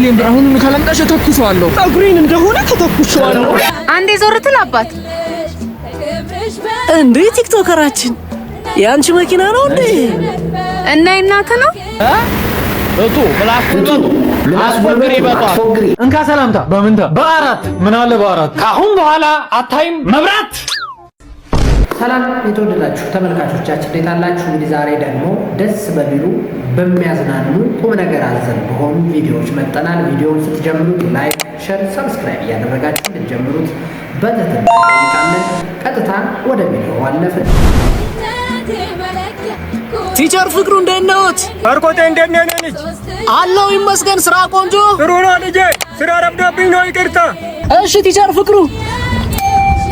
ሚሊዮን ብር አሁን ካላምጣሽ ተኩሷለሁ ጸጉሬን እንደሆነ ተተኩሷለሁ አንዴ ዞር ትላባት እንዴ ቲክቶከራችን ያንቺ መኪና ነው እንዴ እና እናተ ነው እቱ ብላስ ወግሪ ባጣ እንካ ሰላምታ በምንታ በአራት ምን አለ በአራት ካሁን በኋላ አታይም መብራት ሰላም የተወደዳችሁ ተመልካቾቻችን እንዴት አላችሁ? እንግዲህ ዛሬ ደግሞ ደስ በሚሉ በሚያዝናኑ ቁም ነገር አዘል በሆኑ ቪዲዮዎች መጥተናል። ቪዲዮውን ስትጀምሩት ላይክ፣ ሼር፣ ሰብስክራይብ እያደረጋችሁ እንድትጀምሩት በትህትና እንጠይቃለን። ቀጥታ ወደ ቪዲዮው አለፍን። ቲቸር ፍቅሩ እንደት ነዎት? ባርኮቴ እንደት ነህ ልጅ? አለው ይመስገን። ስራ ቆንጆ ጥሩ ነው ልጄ። ስራ ረፍዶብኝ ነው ይቅርታ። እሺ ቲቸር ፍቅሩ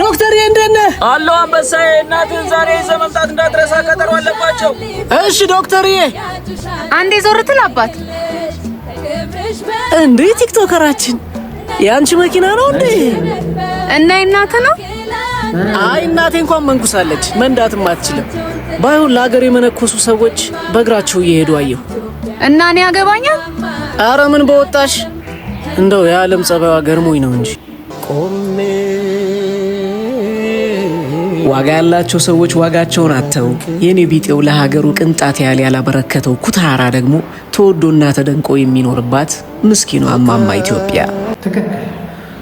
ዶክተር እንደት ነህ? አለው አንበሳዬ። እናትህን ዛሬ ይዘህ መምጣት እንዳትረሳ ቀጠሮ አለባቸው። እሺ ዶክተርዬ። አንዴ ዞር ትላባት እንዴ ቲክቶከራችን ያንቺ መኪና ነው እንዴ እና እናተ ነው? አይ እናቴ እንኳን መንኩሳለች መንዳትም አትችልም። ባይሆን ለሀገር የመነኮሱ ሰዎች በእግራቸው እየሄዱ አየሁ እና እኔ ያገባኛል። አረ ምን በወጣሽ እንደው የዓለም ጸባይዋ ገርሞኝ ነው እንጂ ቆሜ ዋጋ ያላቸው ሰዎች ዋጋቸውን አተው የኔ ቢጤው ለሀገሩ ቅንጣት ያህል ያላበረከተው ኩታራ ደግሞ ተወዶና ተደንቆ የሚኖርባት ምስኪኗ እማማ ኢትዮጵያ። ትክክል።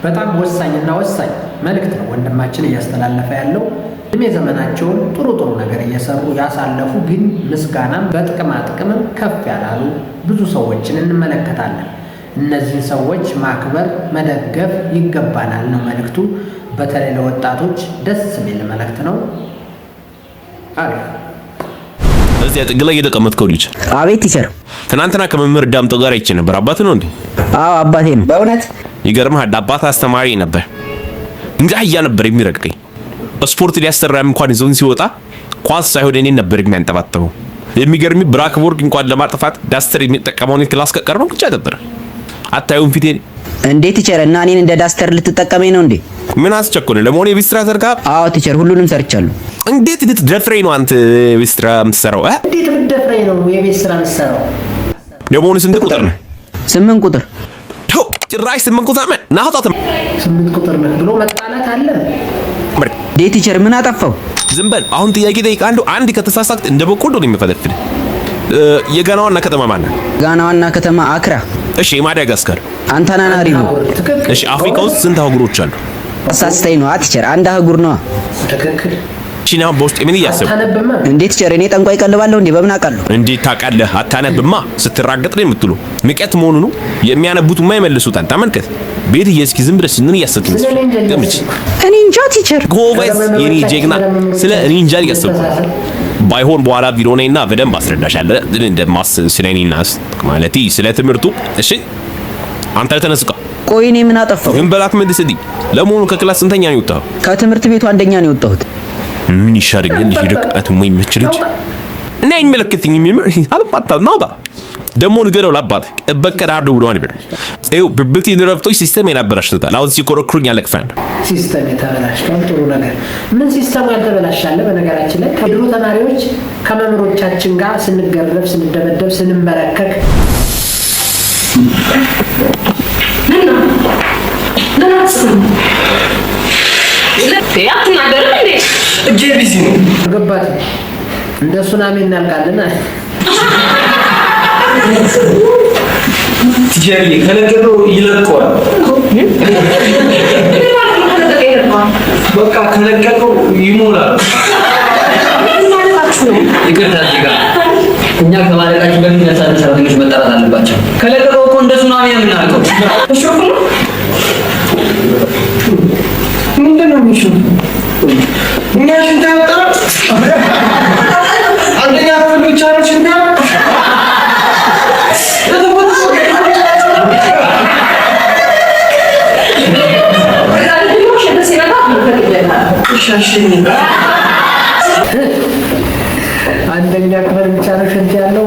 በጣም ወሳኝና ወሳኝ መልእክት ነው ወንድማችን እያስተላለፈ ያለው። እድሜ ዘመናቸውን ጥሩ ነገር እየሰሩ ያሳለፉ ግን ምስጋናም በጥቅማ ጥቅምም ከፍ ያላሉ ብዙ ሰዎችን እንመለከታለን። እነዚህን ሰዎች ማክበር መደገፍ ይገባናል ነው መልእክቱ። በተለይ ለወጣቶች ደስ የሚል መልእክት ነው። አሪፍ። እዚያ ጥግ ላይ የተቀመጥከው ልጅ አቤት ቲቸር። ትናንትና ከመምህር ዳምጠው ጋር አይቼ ነበር። አባት ነው እንዴ? አዎ አባቴ ነው። በእውነት ይገርምሃል፣ አባት አስተማሪ ነበር። እንጃ ነበር የሚረቅቀኝ። ስፖርት ሊያሰራም እንኳን ይዞን ሲወጣ ኳስ ሳይሆን እኔን ነበር የሚያንጠባጥበው። የሚገርም ብላክቦርድ እንኳን ለማጥፋት ዳስተር የሚጠቀመውን ክላስ ከቀረው ብቻ ነበር። አታዩም ፊቴ እንዴት ቲቸር? እና እኔን እንደ ዳስተር ልትጠቀመኝ ነው እንዴ? ምን አስቸኮለ? ለሞኔ ቢስትራ ዘርጋ? አዎ ቲቸር፣ ሁሉንም ሰርቻለሁ። እንዴት ልትደፍረኝ ነው አንተ ቢስትራ የምትሰራው? እንዴት ልትደፍረኝ ነው የቤት ስራ የምትሰራው? ለሞኔ ስንት ቁጥር ነው? 8 ቁጥር። ተው ጭራሽ 8 ቁጥር ነው። ናውጣት 8 ቁጥር ነው ብሎ መጣላት አለ እንዴ ቲቸር? ምን አጠፋው? ዝም በል። አሁን ጥያቄ ጠይቃለሁ። አንድ ከተሳሳክት እንደ በቆሎ ነው የሚፈለፍል። የጋና ዋና ከተማ ማን ነው? ጋና ዋና ከተማ አክራ። እሺ ማዳጋስካር? አንታናናሪቮ። እሺ አፍሪካ ውስጥ ስንት አህጉሮች አሉ? አሳስተኝ ነው ቲቸር፣ አንድ አህጉር ነው። ትክክል። ቺና በውስጥ ምን እያሰብክ እንዴ ቲቸር? እኔ ጠንቋይ ቀልባለሁ እንዴ? በምን አውቃለሁ? እንዴት ታውቃለህ? አታነብማ። ስትራገጥ ነው የምትሉ። ንቀት መሆኑ ነው። የሚያነቡት የማይመልሱታል። ተመልከት። ቤት እስኪ ዝም ብለህ ምን እያሰብክ ነው? ገምች። እኔ እንጃ ቲቸር። ጎበዝ የኔ ጀግና። ስለ እኔ እንጃ እያሰብክ ባይሆን በኋላ ቪዲዮ ነይና በደንብ አስረዳሻለሁ እንደማስ ስለኔና ማለቴ ስለ ትምህርቱ። እሺ አንተ ተነስቃ። ቆይ እኔ ምን አጠፋው? ምን በላት መልስልኝ። ለመሆኑ ከክላስ ስንተኛ ነው የወጣው? ከትምህርት ቤቱ አንደኛ ነው የወጣሁት። ምን ይሻርኛል? ይደቃት ወይ ምችልጅ እና ይመለከትኝ አልባታ ናውጣ ደሞ ንገረው ለአባት በቀዳዱ ብሎን ይበል። ኤው ብብቲ ንረፍቶች ሲስተም ያላበላሽታል። አሁን ሲኮረክሩኝ ያለቅፋን ሲስተም የተበላሽቷል። ጥሩ ነገር ምን ሲስተም ያልተበላሻለ? በነገራችን ላይ ከድሮ ተማሪዎች ከመምህሮቻችን ጋር ስንገረፍ፣ ስንደበደብ፣ ስንመረከክ ገባት እንደ ሱናሚ እናልቃለን። ቲቸር ከነገረው ይለቀዋል። በቃ ከነገረው ይሞላል። ይቅርታ ዚጋ እኛ ከማለቃችን በፊት ነፃነት ሰራተኞች መጠራት አለባቸው። ከነገረው እኮ እንደ ሱናሚ ነው የምናልቀው። እሺ ምንድን ነው የሚሽው? እኛ ሽንታ ያወጣ አንደኛ ክፍል ብቻ ነው ሽንታ አንደኛ ክፍል ብቻ ነው ሽንት ያለው።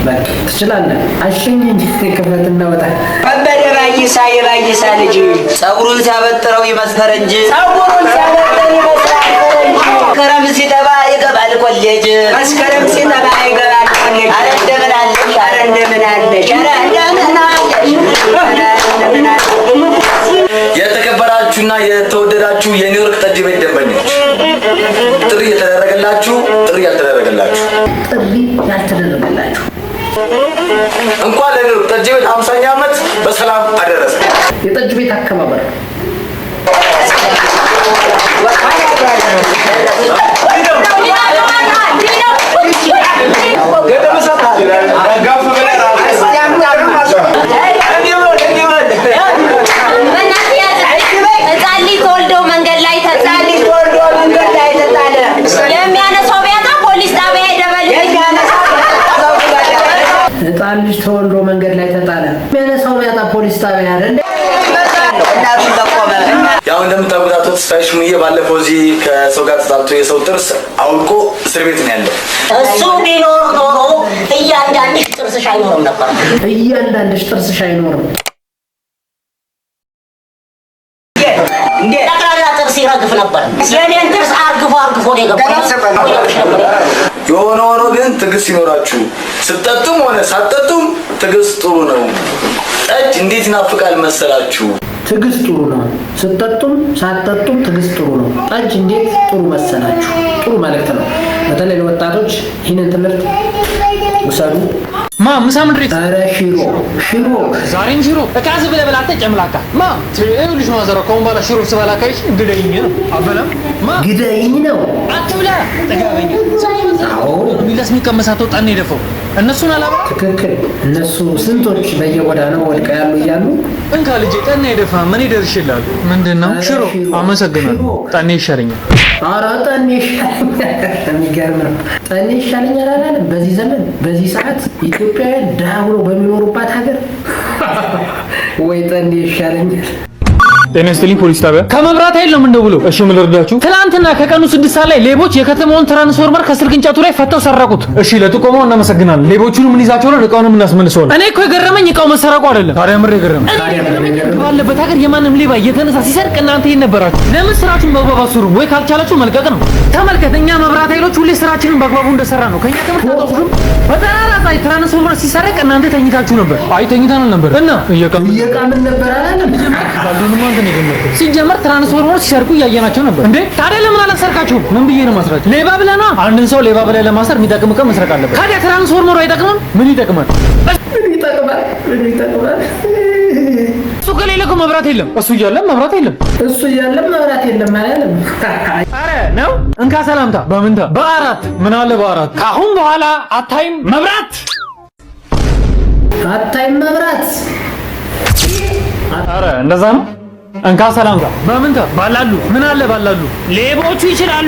በቃ ትችላለህ። አሸኝኝ ክፍለት እናወጣ። ከበደ ባይሳ ልጅ ጸጉሩን ሲያበጥረው ይመስከር እንጂ ጸጉሩን ሲያበጥረው ይመስከር እንጂ መስከረም ሲጠባ ይገባል ኮሌጅ። መስከረም ሲጠባ ይገባል ኮሌጅ። አረ እንደምን አለሽ? አረ እንደምን አለሽ? አረ እንደምን አለሽ? የተከበራችሁና የተወደዳችሁ የኒውዮርክ ጠጅ ቤት ደንበኞች ጥሪ የተደረገላችሁ፣ ጥሪ ያልተደረገላችሁ፣ እንኳን ለኒውዮርክ ጠጅ ቤት 50ኛ ዓመት በሰላም አደረሰ። የጠጅ ቤት አከባበር ህፃን ልጅ ተወልዶ መንገድ ላይ ተጣለ። የሚያነሳው ቢያጣ ፖሊስ ጣቢያ አይደል? ያው እንደምታውቁት አቶ ተስፋዬ ሹምዬ ባለፈው እዚህ ከሰው ጋር ተጣልቶ የሰው ጥርስ አውልቆ እስር ቤት ነው ያለው። እሱ ቢኖር ኖሮ እያንዳንድሽ ጥርስሽ አይኖርም ነበር። እያንዳንድሽ ጥርስሽ አይኖርም። ጠቅላላ ጥርስ ይረግፍ ነበር። የኔን ጥርስ አርግፎ ነው የገባው። የሆነ ሆኖ ግን ትዕግስት ይኖራችሁ። ስትጠጡም ሆነ ሳትጠጡም ትዕግስት ጥሩ ነው። ጠጅ እንዴት ይናፍቃል መሰላችሁ? ትዕግስት ጥሩ ነው። ስትጠጡም ሳትጠጡም ትዕግስት ጥሩ ነው። ጠጅ እንዴት ጥሩ መሰላችሁ? ጥሩ መልእክት ነው። በተለይ ለወጣቶች ይህንን ትምህርት ውሰዱ። ምሳ ምንድን ነው? ኧረ ሽሮ ዛሬም ሽሮ እቃዝ ብለህ ብላ ተጨምላቃ ይኸውልሽ ማዘሯ ከአሁን በኋላ ሽሮ ስበላ ካይሽ ግደይኝ ነው። አበላም ግደይኝ ነው አትብላ። ጠጋበኝ ሚላስ የሚቀመሳት ወጣ ነው የደፈው እነሱን አላባ ትክክል። እነሱ ስንቶች በየጎዳናው ወድቀው ያሉ እያሉ እንካ ልጄ ጠና የደፋ ምን ይደርሽላል? ምንድነው ሽሮ? አመሰግናለሁ። ጠኔ ይሻለኛል። ኧረ ጠኔ ይሻለኛል። የሚገርም ነው። ጠኔ ይሻለኛል አላለም። በዚህ ዘመን በዚህ ሰዓት ኢትዮጵያውያን ድሃ ሆነው በሚኖሩባት ሀገር ወይ ጠኔ ይሻለኛል። ጤና ይስጥልኝ ፖሊስ ጣቢያ ከመብራት ኃይል ነው የምንደውለው። እሺ ምን ልርዳችሁ? ትናንትና ከቀኑ 6 ሰዓት ላይ ሌቦች የከተማውን ትራንስፎርመር ከስልክ እንጨቱ ላይ ፈተው ሰረቁት። እሺ ለጥቆማው እናመሰግናለን። ሌቦቹን ምን ይዛቸው ነው? እቃውንም እናስመልሰዋለን። እኔ እኮ የገረመኝ እቃው መሰረቁ አይደለም። ታዲያ ምር የገረመኝ ባለበት ሀገር የማንም ሌባ እየተነሳ ሲሰርቅ እናንተ ይሄን ነበራችሁ። ለምን ስራችሁን በአግባቡ አስሩ ወይ ካልቻላችሁ መልቀቅ ነው። ተመልከት፣ እኛ መብራት ኃይሎች ሁሌ ስራችንን በአግባቡ እንደሰራ ነው። ከኛ ትምህርት አጥቶሹ በተራራ ላይ ትራንስፎርመር ሲሰርቅ እናንተ ተኝታችሁ ነበር። አይ ተኝተናል ነበር እና እየቃምን ነበር አላለም። ሲጀመር ትራንስፎርመር ሲሰርቁ እያየናቸው ነበር እንዴ። ታዲያ ለምን አላሰርቃችሁም? ምን ብዬ ነው ማስራችሁ? ሌባ ብለህ ነው። አንድን ሰው ሌባ ብለህ ለማሰር የሚጠቅም እቃ መስረቅ አለበት። ታዲያ ትራንስፎርመሩ አይጠቅምም? ምን ይጠቅማል? እሱ ከሌለ እኮ መብራት የለም። እሱ እያለም መብራት የለም። እሱ እያለም መብራት የለም አላለም። አረ ነው እንካ ሰላምታ በምንታ በአራት ምን አለ በአራት ካሁን በኋላ አታይም መብራት አረ እንደዛ ነው። እንካ ሰላምታ በምንታ ባላሉ ምን አለ ባላሉ ሌቦቹ ይችላሉ።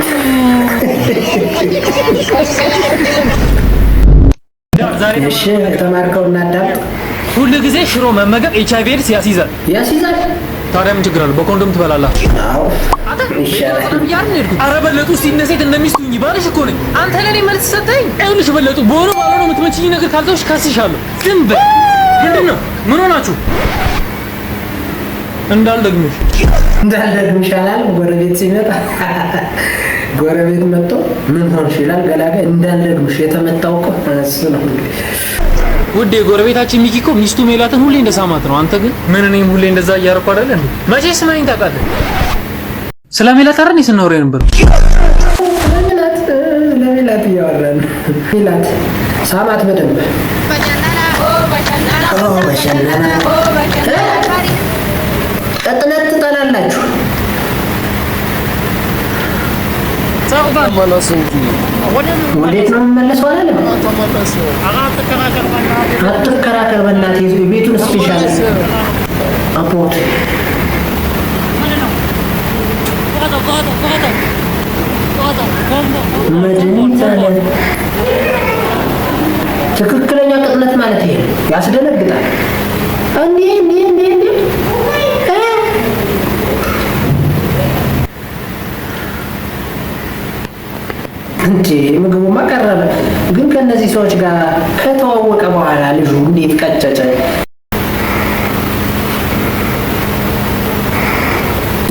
እሺ ተማርከው እናዳምጥ። ሁሉ ጊዜ ሽሮ መመገብ ኤችአይቪ ኤድስ ያስይዛል። ታዲያ ምን ችግር አለው? በኮንዶም ትበላላችሁ። አዎ ይሻላል። ኧረ በለጡ እስቲ እነ ሴት እንደሚስቱኝ ባልሽ እኮ ነኝ። አንተ ለኔ መልስ ሰጠኝ። ይኸውልሽ በለጡ በሆነ ባልሆነ የምትመችኝ ነገር ካልተውሽ ከስሻለሁ። ዝም በይ። ምንድን ነው? ምን ሆናችሁ? እንዳልደግምሽ አላል። ጎረቤት ሲመጣ ጎረቤት መጥቶ ምን ሆንሽ ይላል። ገላጋይ እንዳልደግምሽ የተመታው እኮ እሱ ነው። ውዴ ጎረቤታችን ሚኪ እኮ ሚስቱ ሜላትን ሁሌ እንደሳማት ነው። አንተ ግን ምን እኔም ሁሌ እንደዛ እያደረኩ አይደል እንዴ? መቼስ ምን ታውቃለህ? ስለ ሜላት አይደል ስናወራ ነበር። ለሜላት እያወራን ሜላት ሳማት በደንብ ቀጥነት ትጠላላችሁ። ወዴት ነው የምመለሰው አላለም። አትከራከር በእናትህ ቤቱን ስፔሻል አፖርት መድኃኒት አለ። ትክክለኛ ቅጥነት ማለት ይሄ ያስደነግጣል። እንዴ ምግቡማ ቀረበ። ግን ከነዚህ ሰዎች ጋር ከተዋወቀ በኋላ ልጁ እንዴት ቀጨጨ?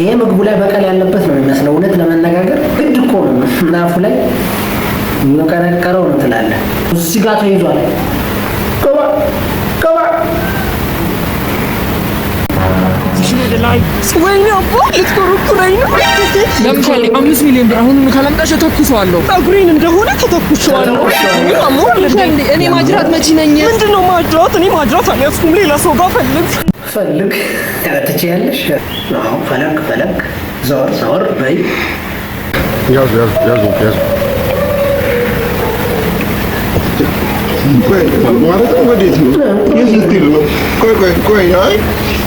ይሄ ምግቡ ላይ በቀል ያለበት ነው የሚመስለው። እውነት ለመነጋገር ግድ እኮ ነው። ናፉ ላይ የሚቀረቀረው ነው ትላለህ። እዚህ ጋር ተይዟል። ወይኔ አባ ልትኮረኩረኝ ነው። ለምሳሌ 5 ሚሊዮን ብር አሁን ካላምጣሽ ተኩሷለሁ። ጸጉሬን እንደሆነ ተተኩሷለሁ። እኔ ማጅራት መቺ ነኝ። ምንድነው ማጅራት? እኔ ማጅራት አልያዝኩም። ሌላ ሰው ጋር ፈልግ ትችያለሽ። አዎ ፈለግ ዞር በይ። ያዙ ማለት ወዴት ነው? የት ልትሄድ ነው? ቆይ አይ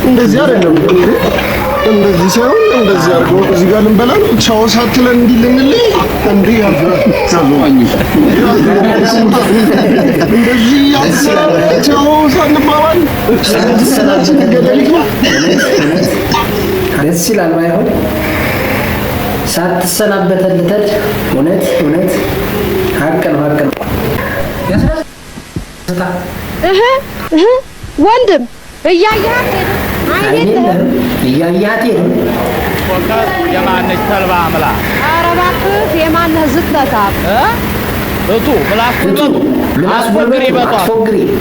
እንደዚህ አይደለም። እንደዚህ ሳይሆን እንደዚህ አድርገው እዚህ ጋር ልንበላ ነው። ቻው ሳትለን እንዲህ ልንለይ እንዲህ እንደዚህ ቻው ሳንባባል ሰላችን ገደል ይግባ። ደስ ይላል ባይሆን ሳትሰናበተን ልተድ። እውነት ሀቅ ነው። ወንድም እያያት ሄድም የማነች ተልባ አምላ ኧረ እባክህ የማነህ ዝተታ እቱ ምላስ አስፎግሪ በጧት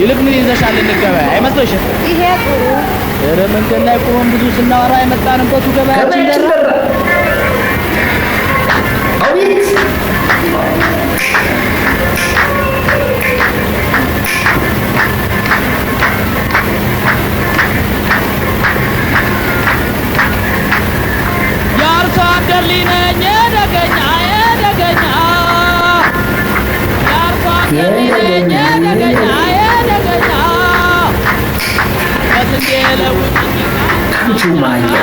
ይልቅ ምን ይዘሻል እንገበያ አይመስልሽም? ይሄ ጥሩ ኧረ መንገድ ላይ ቆመን ብዙ ስናወራ የመጣንበቱ ገበያችን ደራ። የአርሶ አደር ልጅ ነኝ የደገኛ የአርሶ አደር ልጅ ነኝ የደገኛ በስንዴ ለውጭኝ ቹማያ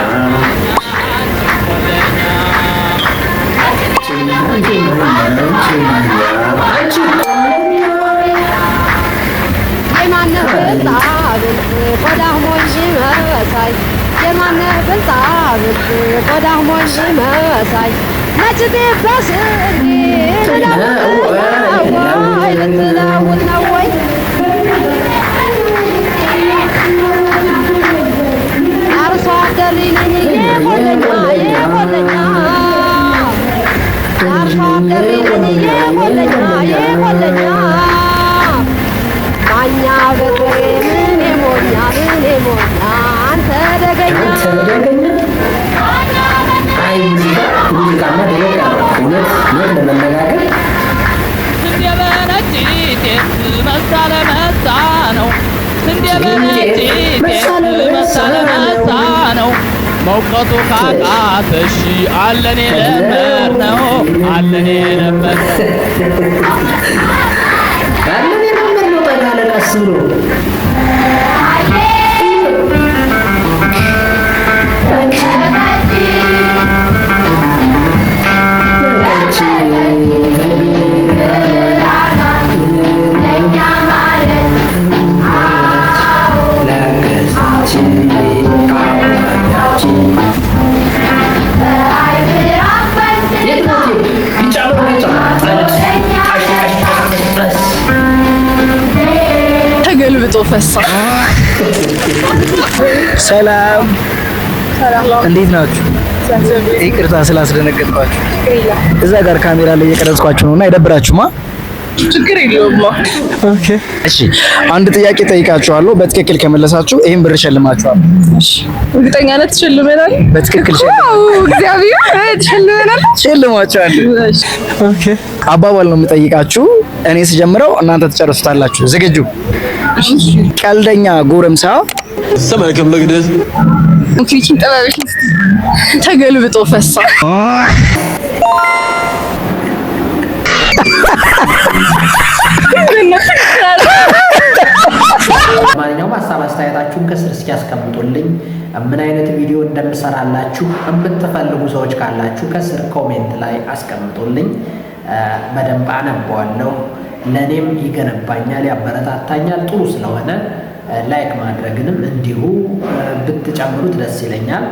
የማነህ ብልጣ ብልጥ ቆዳህ ሞንጂ መሳይ የማነህ ብልጣ ብልጥ ቆዳህ ሞንጂ መሳይ ነጭ ጤፍ በስንዴ ልትለውጥ ነው ወይ? አርሶ አደር ልጅ ነኝ የቆለኛ አርሶ አደር ልጅ ነኝ የቆለኛ ማኛ በርበሬ ምን ሞኛ አንተ ደገኛ አይ ሙዚቃማ ደረቅ እውነት ለመነጋገር ስንዴ በነጭ ጤፍ መሳ ለመሳ ነው። ስንዴ በነጭ ጤፍ መሳ ለመሳ ነው። መውቀቱ ካቃተሽ አለን የለመድነው ቀስ ብሎ ተገልብጦ ፈሳ። ሰላም እንዴት ናችሁ? ይቅርታ ስላስደነገጥኳችሁ። እዛ ጋር ካሜራ ላይ እየቀረጽኳችሁ ነውና አይደብራችሁማ? ችግር የለውም። ኦኬ እሺ፣ አንድ ጥያቄ ጠይቃችኋለሁ። በትክክል ከመለሳችሁ ይሄን ብር ሸልማችኋለሁ። እሺ፣ እርግጠኛ ነህ ትሸልመናል? በትክክል እግዚአብሔር ትሸልመናል። ሸልማችኋለሁ። ኦኬ፣ አባባል ነው የምጠይቃችሁ። እኔ ስጀምረው እናንተ ትጨርሱታላችሁ። ዝግጁ? ቀልደኛ ጎረምሳ ሰማከም ለግደት ኦኬችን ጠባበሽ ተገልብጦ ፈሳ። ማንኛውም ሀሳብ አስተያየታችሁን ከስር እስኪ ያስቀምጡልኝ። ምን አይነት ቪዲዮ እንደምሰራላችሁ የምትፈልጉ ሰዎች ካላችሁ ከስር ኮሜንት ላይ አስቀምጡልኝ። በደንብ አነበዋለሁ። ለእኔም ይገነባኛል፣ ያበረታታኛል። ጥሩ ስለሆነ ላይክ ማድረግንም እንዲሁ ብትጨምሩት ደስ ይለኛል።